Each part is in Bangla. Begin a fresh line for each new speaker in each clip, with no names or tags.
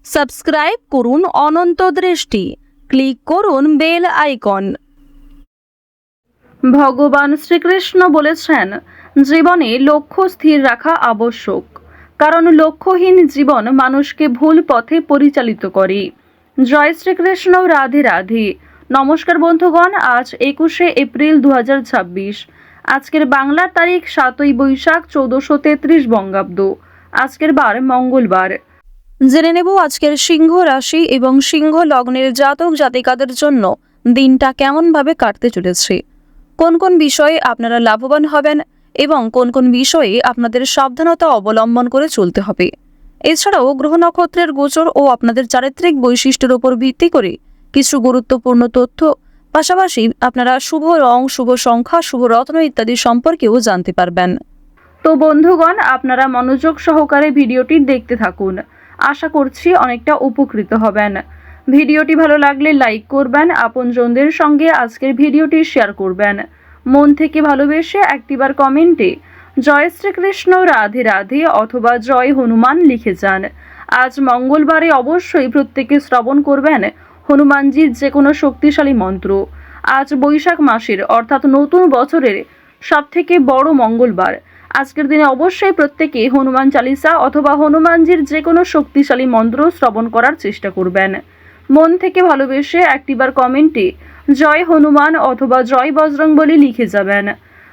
সাবস্ক্রাইব করুন অনন্ত দৃষ্টি, ক্লিক করুন বেল আইকন। ভগবান শ্রীকৃষ্ণ বলেছেন, জীবনে লক্ষ্য স্থির রাখা আবশ্যক, কারণ লক্ষ্যহীন জীবন মানুষকে ভুল পথে পরিচালিত করে। জয় শ্রীকৃষ্ণ, রাধে রাধে। নমস্কার বন্ধুগণ, আজ 21শে এপ্রিল 2026। আজকের বাংলার তারিখ 7ই বৈশাখ 1433 বঙ্গাব্দ। আজকের বার মঙ্গলবার। জেনে নেব আজকের সিংহ রাশি এবং সিংহ লগ্নের জাতক জাতিকাদের জন্য দিনটা কেমনভাবে কাটতে চলেছে, কোন কোন বিষয়ে আপনারা লাভবান হবেন এবং কোন কোন বিষয়ে আপনাদের সাবধানতা অবলম্বন করে চলতে হবে। এছাড়াও গ্রহ নক্ষত্রের গোচর ও আপনাদের চারিত্রিক বৈশিষ্ট্যের উপর ভিত্তি করে কিছু গুরুত্বপূর্ণ তথ্য, পাশাপাশি আপনারা শুভ রং, শুভ সংখ্যা, শুভ রত্ন ইত্যাদি সম্পর্কেও জানতে পারবেন। তো বন্ধুগণ, আপনারা মনোযোগ সহকারে ভিডিওটি দেখতে থাকুন। আশা করছি অনেকটা উপকৃত হবেন। ভিডিওটি ভালো লাগলে লাইক করবেন, আপনজনদের সঙ্গে আজকের ভিডিওটি শেয়ার করবেন। মন থেকে ভালোবেসে একটিবার কমেন্টে জয় শ্রীকৃষ্ণ, রাধে রাধে অথবা জয় হনুমান লিখে যান। আজ মঙ্গলবারে অবশ্যই প্রত্যেকে শ্রবণ করবেন হনুমানজির যে কোনো শক্তিশালী মন্ত্র। আজ বৈশাখ মাসের অর্থাৎ নতুন বছরের সবথেকে বড় মঙ্গলবার। আজকের দিনে অবশ্যই প্রত্যেকে হনুমান চালিসা অথবা হনুমানজির যে কোনো শক্তিশালী মন্ত্র শ্রবণ করার চেষ্টা করবেন। মন থেকে ভালোবেসে একটিবার কমেন্টে জয় হনুমান অথবা জয় বজরংবলী লিখে যাবেন।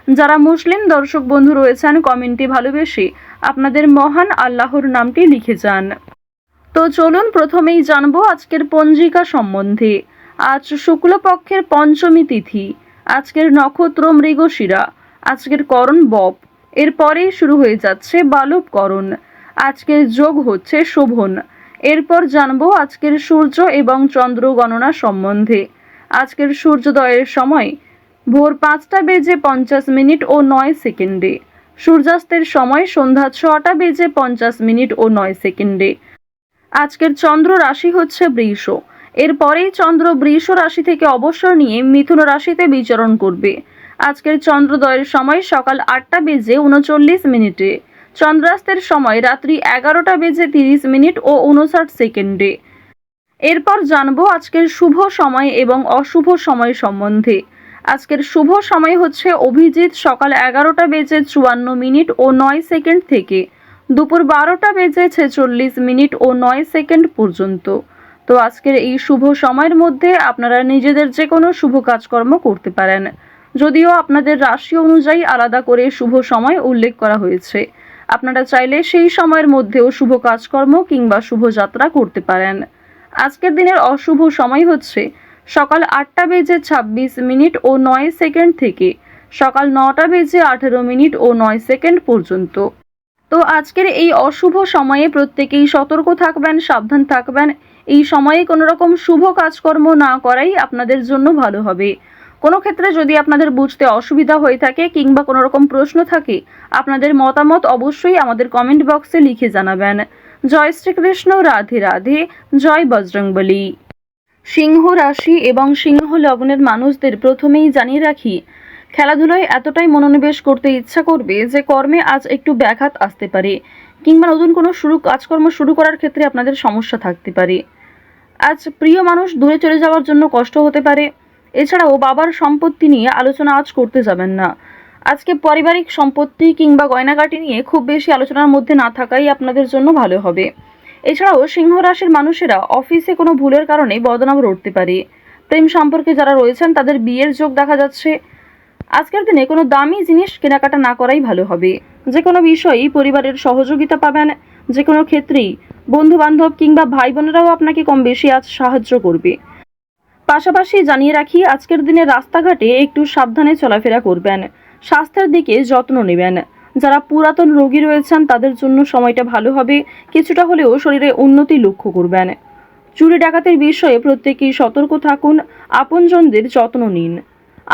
যারা মুসলিম দর্শক বন্ধু রয়েছেন, কমেন্টে ভালোবেসে আপনাদের মহান আল্লাহর নামটি লিখে যান। তো চলুন প্রথমেই জানবো আজকের পঞ্জিকা সম্বন্ধে। আজ শুক্লপক্ষের পঞ্চমী তিথি। আজকের নক্ষত্র মৃগশিরা। আজকের করণ বপ। এরপরেই শুরু হয়ে যাচ্ছে বালবকরণ। আজকের যোগ হচ্ছে শোভন। এরপর জানবো আজকের সূর্য এবং চন্দ্র গণনা সম্বন্ধে। আজকের সূর্যোদয়ের সময় ভোর 5টা বেজে 50 মিনিট ও 9 সেকেন্ডে। সূর্যাস্তের সময় সন্ধ্যা 6টা বেজে 50 মিনিট ও 9 সেকেন্ডে। আজকের চন্দ্র রাশি হচ্ছে বৃষ। এরপরেই চন্দ্র বৃষ রাশি থেকে অবসর নিয়ে মিথুন রাশিতে বিচরণ করবে। আজকের চন্দ্রোদয়ের সময় সকাল 8টা বেজে 39 মিনিটে। চন্দ্রাস্তের সময় রাত্রি 11টা বেজে 30 মিনিট ও 59 সেকেন্ডে। এরপর জানবো আজকের শুভ সময় এবং অশুভ সময় সম্বন্ধে। আজকের শুভ সময় হচ্ছে অভিজিৎ সকাল 11টা বেজে 54 মিনিট ও 9 সেকেন্ড থেকে দুপুর 12টা বেজে 46 মিনিট ও 9 সেকেন্ড পর্যন্ত। তো আজকের এই শুভ সময়ের মধ্যে আপনারা নিজেদের যে কোনো শুভ কাজকর্ম করতে পারেন, যদিও আপনাদের রাশি অনুযায়ী আলাদা করে শুভ সময় উল্লেখ করা হয়েছে। আপনারা চাইলে সেই সময়ের মধ্যেও শুভ কাজকর্ম কিংবা শুভ যাত্রা করতে পারেন। আজকের দিনের অশুভ সময় হচ্ছে সকাল 8টা বেজে 26 মিনিট ও 9 সেকেন্ড থেকে সকাল 9টা বেজে 18 মিনিট ও 9 সেকেন্ড পর্যন্ত। তো আজকের এই অশুভ সময়ে প্রত্যেকেই সতর্ক থাকবেন, সাবধান থাকবেন। এই সময়ে কোনো রকম শুভ কাজকর্ম না করাই আপনাদের জন্য ভালো হবে। কোনো ক্ষেত্রে যদি আপনাদের বুঝতে অসুবিধা হয়ে থাকে কিংবা কোনো রকম প্রশ্ন থাকে, আপনাদের মতামত অবশ্যই আমাদের কমেন্ট বক্সে লিখে জানাবেন। জয় শ্রীকৃষ্ণ, রাধে রাধে, জয় বজরংবলী। সিংহ রাশি এবং সিংহ লগ্নের মানুষদের প্রথমেই জানিয়ে রাখি, খেলাধুলায় এতটাই মনোনিবেশ করতে ইচ্ছা করবে যে কর্মে আজ একটু ব্যাঘাত আসতে পারে কিংবা নতুন কোনো কাজকর্ম শুরু করার ক্ষেত্রে আপনাদের সমস্যা থাকতে পারে। আজ প্রিয় মানুষ দূরে চলে যাওয়ার জন্য কষ্ট হতে পারে। এছাড়াও বাবার সম্পত্তি নিয়ে আলোচনা আজ করতে যাবেন না। আজকে পারিবারিক সম্পত্তি কিংবা গয়নাগাটি নিয়ে খুব বেশি আলোচনার মধ্যে না থাকাই আপনাদের জন্য ভালো হবে। এছাড়াও সিংহ রাশির মানুষেরা অফিসে কোনো ভুলের কারণে বদনাম রটতে পারে। প্রেম সম্পর্কে যারা রয়েছেন তাদের বিয়ের যোগ দেখা যাচ্ছে। আজকের দিনে কোনো দামি জিনিস কেনাকাটা না করাই ভালো হবে। যে কোনো বিষয়েই পরিবারের সহযোগিতা পাবেন। যে কোনো ক্ষেত্রেই বন্ধু বান্ধব কিংবা ভাই বোনেরাও আপনাকে কম বেশি আজ সাহায্য করবে। পাশাপাশি জানিয়ে রাখি, আজকের দিনে রাস্তাঘাটে একটু সাবধানে চলাফেরা করবেন। স্বাস্থ্যের দিকে যত্ন নেবেন। যারা পুরাতন রোগী রয়েছেন তাদের জন্য সময়টা ভালো হবে। কিছুটা হলেও শরীরে উন্নতি লক্ষ্য করবেন। চুরি ডাকাতির বিষয়ে প্রত্যেকেই সতর্ক থাকুন। আপনজনদের যত্ন নিন।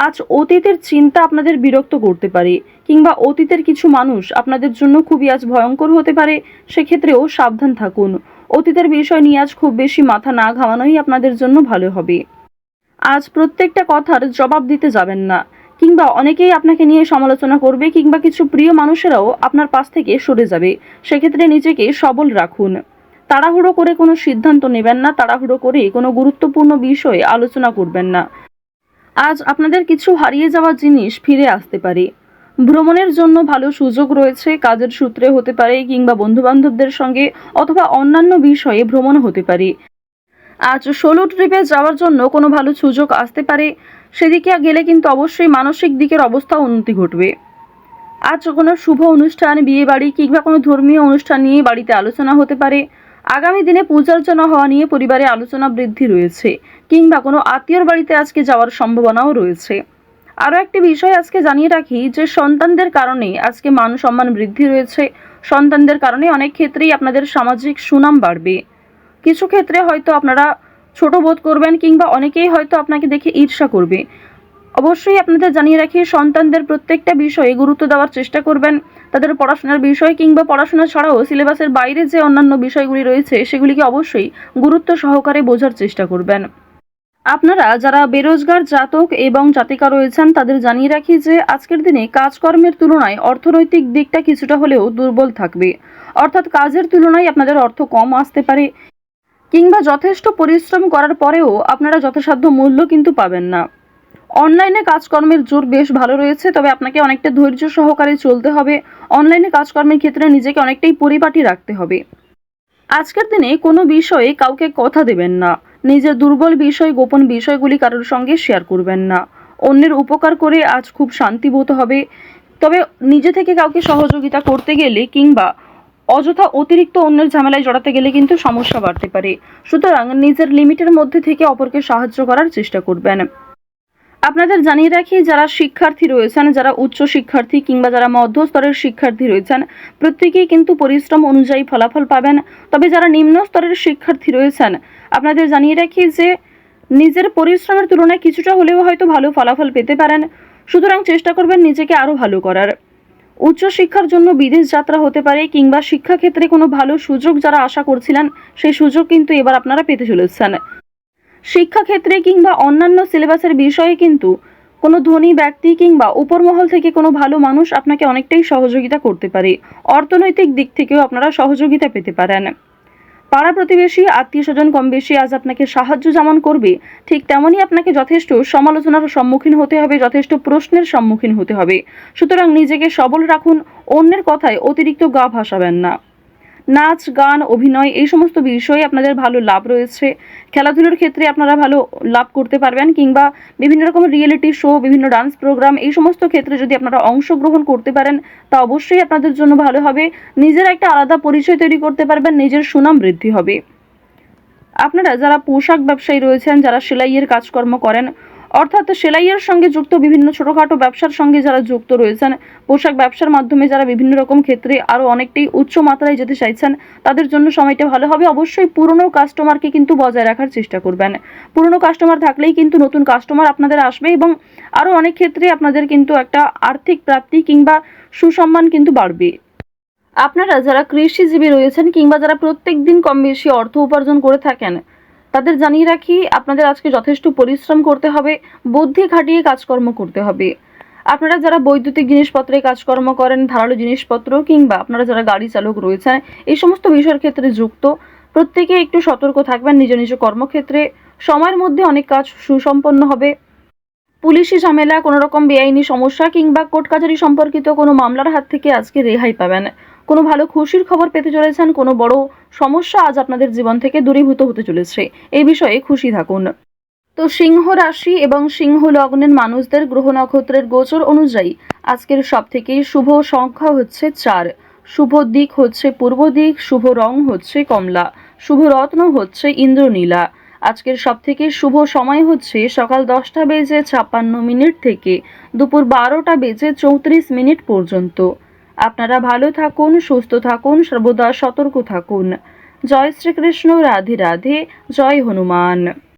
আজ অতীতের চিন্তা আপনাদের বিরক্ত করতে পারে কিংবা অতীতের কিছু মানুষ আপনাদের জন্য খুবই আজ ভয়ঙ্কর হতে পারে। সেক্ষেত্রেও সাবধান থাকুন। অতীতের বিষয় নিয়ে আজ খুব বেশি মাথা না ঘামানোই আপনাদের জন্য ভালো হবে। আজ প্রত্যেকটা কথার জবাব দিতে যাবেন না কিংবা অনেকেই আপনাকে নিয়ে সমালোচনা করবে কিংবা কিছু প্রিয় মানুষেরাও আপনার পাশ থেকে সরে যাবে। সেক্ষেত্রে নিজেকে সবল রাখুন। তাড়াহুড়ো করে কোনো সিদ্ধান্ত নেবেন না, তাড়াহুড়ো করে কোনো গুরুত্বপূর্ণ বিষয়ে আলোচনা করবেন না। আজ আপনাদের কিছু হারিয়ে যাওয়া জিনিস ফিরে আসতে পারে। ভ্রমণের জন্য ভালো সুযোগ রয়েছে, কাজের সূত্রে হতে পারে কিংবা বন্ধুবান্ধবদের সঙ্গে অথবা অন্যান্য বিষয়ে ভ্রমণ হতে পারে। আজ সোলো ট্রিপে যাওয়ার জন্য কোনো ভালো সুযোগ আসতে পারে, সেদিকে গেলে কিন্তু অবশ্যই মানসিক দিকের অবস্থা উন্নতি ঘটবে। আজ কোনো শুভ অনুষ্ঠান, বিয়ে বাড়ি কিংবা কোনো ধর্মীয় অনুষ্ঠান নিয়ে বাড়িতে আলোচনা হতে পারে। আগামী দিনে পূজার্চনা হওয়া নিয়ে পরিবারে আলোচনা বৃদ্ধি রয়েছে, কিংবা কোনো আত্মীয়র বাড়িতে আজকে যাওয়ার সম্ভাবনাও রয়েছে। আরও একটি বিষয় আজকে জানিয়ে রাখি যে সন্তানদের কারণে আজকে মান সম্মান বৃদ্ধি রয়েছে। সন্তানদের কারণে অনেক ক্ষেত্রেই আপনাদের সামাজিক সুনাম বাড়বে। কিছু ক্ষেত্রে হয়তো আপনারা ছোট বোধ করবেন কিংবা অনেকেই হয়তো আপনাকে দেখে ঈর্ষা করবে। অবশ্যই আপনাদের জানিয়ে রাখি, সন্তানদের প্রত্যেকটা বিষয়ে গুরুত্ব দেওয়ার চেষ্টা করবেন। তাদের পড়াশোনার বিষয় কিংবা পড়াশোনা ছাড়াও সিলেবাসের বাইরে যে অন্যান্য বিষয়গুলি রয়েছে সেগুলিকে অবশ্যই গুরুত্ব সহকারে বোঝার চেষ্টা করবেন। আপনারা যারা বেরোজগার জাতক এবং জাতিকা রয়েছেন তাদের জানিয়ে রাখি যে আজকের দিনে কাজকর্মের তুলনায় অর্থনৈতিক দিকটা কিছুটা হলেও দুর্বল থাকবে। অর্থাৎ কাজের তুলনায় আপনাদের অর্থ কম আসতে পারে, কিংবা যথেষ্ট পরিশ্রম করার পরেও আপনারা যথাসাধ্য মূল্য কিন্তু পাবেন না। অনলাইনে কাজকর্মের জোর বেশ ভালো রয়েছে, তবে আপনাকে অনেকটা ধৈর্য সহকারে চলতে হবে। অনলাইনে কাজকর্মের ক্ষেত্রে নিজেকে অনেকটাই পরিপাটি রাখতে হবে। আজকের দিনে কোনো বিষয়ে কাউকে কথা দেবেন না। নিজের দুর্বল বিষয়, গোপন বিষয়গুলি কারোর সঙ্গে শেয়ার করবেন না। অন্যের উপকার করে আজ খুব শান্তি বোধ হবে। তবে নিজে থেকে কাউকে সহযোগিতা করতে গেলে কিংবা অযথা অতিরিক্ত অন্যের ঝামেলায় জড়াতে গেলে কিন্তু সমস্যা বাড়তে পারে। সুতরাং নিজের লিমিটের মধ্যে থেকে অপরকে সাহায্য করার চেষ্টা করবেন। আপনাদের জানিয়ে রাখি, যারা শিক্ষার্থী রয়েছেন, যারা উচ্চ শিক্ষার্থী কিংবা যারা মধ্যস্তরের শিক্ষার্থী রয়েছেন, প্রত্যেকেই কিন্তু পরিশ্রম অনুযায়ী ফলাফল পাবেন। তবে যারা নিম্ন স্তরের শিক্ষার্থী রয়েছেন, আপনাদের জানিয়ে রাখি যে নিজের পরিশ্রমের তুলনায় কিছুটা হলেও হয়তো ভালো ফলাফল পেতে পারেন। সুতরাং চেষ্টা করবেন নিজেকে আরও ভালো করার। উচ্চশিক্ষার জন্য বিদেশ যাত্রা হতে পারে, কিংবা শিক্ষাক্ষেত্রে কোনো ভালো সুযোগ যারা আশা করছিলেন সেই সুযোগ কিন্তু এবার আপনারা পেতে চলেছেন। শিক্ষাক্ষেত্রে কিংবা অন্যান্য সিলেবাসের বিষয়ে কিন্তু কোনো ধনী ব্যক্তি কিংবা উপরমহল থেকে কোনো ভালো মানুষ আপনাকে অনেকটাই সহযোগিতা করতে পারে। অর্থনৈতিক দিক থেকেও আপনারা সহযোগিতা পেতে পারেন। পাড়া প্রতিবেশী, আত্মীয় স্বজন কম বেশি আজ আপনাকে সাহায্য যেমন করবে, ঠিক তেমনই আপনাকে যথেষ্ট সমালোচনার সম্মুখীন হতে হবে, যথেষ্ট প্রশ্নের সম্মুখীন হতে হবে। সুতরাং নিজেকে সবল রাখুন, অন্যের কথায় অতিরিক্ত গা ভাসাবেন না। নাচ, গান, অভিনয় এই সমস্ত বিষয়ে আপনাদের ভালো লাভ রয়েছে। খেলাধুলার ক্ষেত্রে আপনারা ভালো লাভ করতে পারবেন, কিংবা বিভিন্ন রকমের রিয়েলিটি শো, বিভিন্ন ডান্স প্রোগ্রাম এই সমস্ত ক্ষেত্রে যদি আপনারা অংশগ্রহণ করতে পারেন তা অবশ্যই আপনাদের জন্য ভালো হবে। নিজের একটা আলাদা পরিচয় তৈরি করতে পারবেন, নিজের সুনাম বৃদ্ধি হবে। আপনারা যারা পোশাক ব্যবসায়ী রয়েছেন, যারা সেলাইয়ের কাজকর্ম করেন, অর্থাৎ সেলাইয়ের সঙ্গে যুক্ত বিভিন্ন ছোটোখাটো ব্যবসার সঙ্গে যারা যুক্ত রয়েছেন, পোশাক ব্যবসার মাধ্যমে যারা বিভিন্ন রকম ক্ষেত্রে আরও অনেকটাই উচ্চ মাত্রায় যেতে চাইছেন, তাদের জন্য সময়টা ভালো হবে। অবশ্যই পুরনো কাস্টমারকে কিন্তু বজায় রাখার চেষ্টা করবেন। পুরনো কাস্টমার থাকলেই কিন্তু নতুন কাস্টমার আপনাদের আসবে, এবং আরও অনেক ক্ষেত্রে আপনাদের কিন্তু একটা আর্থিক প্রাপ্তি কিংবা সুসম্মান কিন্তু বাড়বে। আপনারা যারা কৃষিজীবী রয়েছেন কিংবা যারা প্রত্যেক দিন কম বেশি অর্থ উপার্জন করে থাকেন, তাদের জানিয়ে রাখি আপনাদের আজকে যথেষ্ট পরিশ্রম করতে হবে, বুদ্ধি খাটিয়ে কাজকর্ম করতে হবে। আপনারা যারা বৈদ্যুতিক জিনিসপত্রে কাজকর্ম করেন, ধারালো জিনিসপত্র, কিংবা আপনারা যারা গাড়ি চালক রয়েছেন, এই সমস্ত বিষয়ের ক্ষেত্রে যুক্ত, প্রত্যেকে একটু সতর্ক থাকবেন নিজ নিজ কর্মক্ষেত্রে। সময়ের মধ্যে অনেক কাজ সুসম্পন্ন হবে। পুলিশি ঝামেলা, কোনো রকম বেআইনি সমস্যা কিংবা কোর্ট কাছারি সম্পর্কিত কোনো মামলার হাত থেকে আজকে রেহাই পাবেন। কোনো ভালো খুশির খবর পেতে চলেছেন, কোনো বড় সমস্যা আজ আপনাদের জীবন থেকে দূরীভূত হতে চলেছে, এই বিষয়ে খুশি থাকুন। তো সিংহ রাশি এবং সিংহ লগ্নের মানুষদের গ্রহ নক্ষত্রের গোচর অনুযায়ী আজকের সব থেকে শুভ সংখ্যা হচ্ছে 4, শুভ দিক হচ্ছে পূর্ব দিক, শুভ রং হচ্ছে কমলা, শুভ রত্ন হচ্ছে ইন্দ্রনীলা। আজকের সব থেকে শুভ সময় হচ্ছে সকাল 10:56 থেকে দুপুর 12:34 পর্যন্ত। আপনারা ভালো থাকুন, সুস্থ থাকুন, সর্বদা সতর্ক থাকুন। জয় শ্রীকৃষ্ণ, রাধে রাধে, জয় হনুমান।